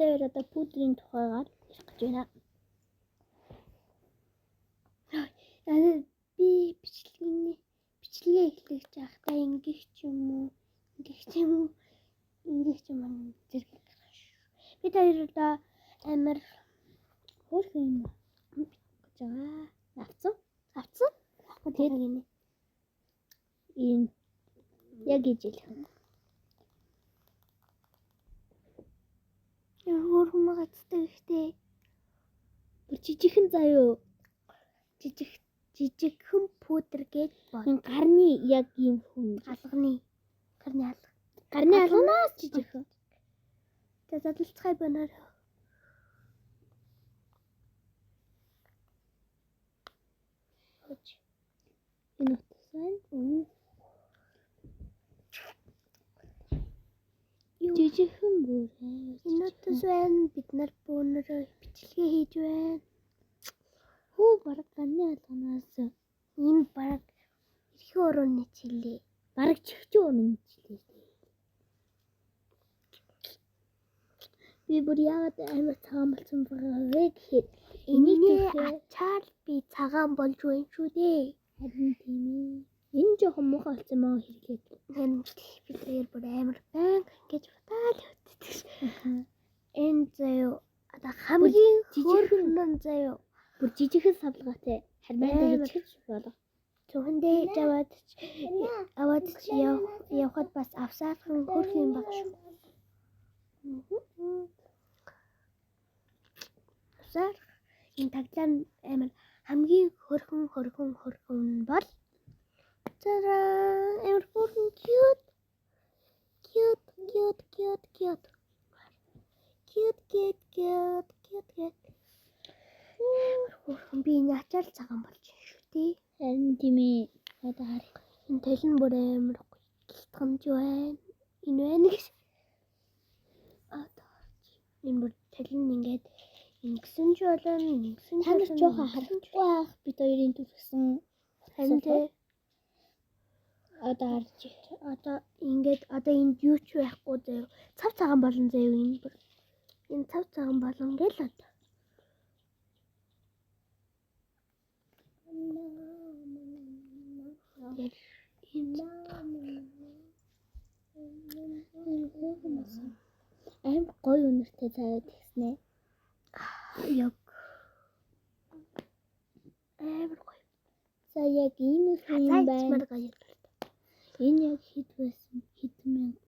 Битээр одоо пудрын тухайгаар ярих гэж байна. Би бичлэгээ эхлэх жахтаа ингэх ч юм уу зэрэг. Бид хоёр одоо амар хөөх юм гэж байгаа. Авцсан. Тэгээд энэ яг ижил. Хөөрхөн магацтай ихтэй. Жижигхэн заяо. Жижигхэн пудр гэж бод. Гарны яг ийм хүн алганы. Гарны алганаас жижигхэн. Тэгээд задлцгай банаар. Энэ утсан. Жижигхэн бүр. Энэ утсан бид нар бөөнөрөө бичлэгээ хийж байна. Хөө бараг гарны алганаас энэ бараг эрхийн өрөөний чилээ. Бараг чихчүү өрөөний чилээ. Би бүр яагаад амар цагаан болсон байгаа вэ гэхээр энийг ачаар би цагаан болж байна шүү дээ. Харин тийм ээ. Энэ жоохон муухай болсон маа хэрэглээд. Би тэр бүр амар байн гэж батал хөтдөг. Энэ заяо одоо хамгийн жижигхэн заяо. Бүр жижигхэн савлгаатай. Харин хийчих болоо. Зөвхөндөө аваад явхад бас авсаархан хөрх юм баг шүү. Энэ таглан амар хамгийн хөрхөн бол зараа амар хөрхөн cute. Би энэ ачаал цагаан болж байна шүү дээ. Харин тийм ээ. Одоо харъя. Энэ талын бүр амар гялтгамж байна. Энэ байна гэж. Энэ бүр талын ингээд ингэсэн ч болон танаас жоохон харахгүй байх бид хоёрын төрсөн. Харин тэ одоо харж одоо ингээд одоо энд юу ч байхгүй заяа. Цав цагаан болон заяа энэ бүр. Энэ цав цагаан болон гэл одоо. Аим гоё үнэртэй цаад гиснэ. Яг амар гоё. За яг ийм юм байна. Энэ яг хэд байсан? Хэдэн мянга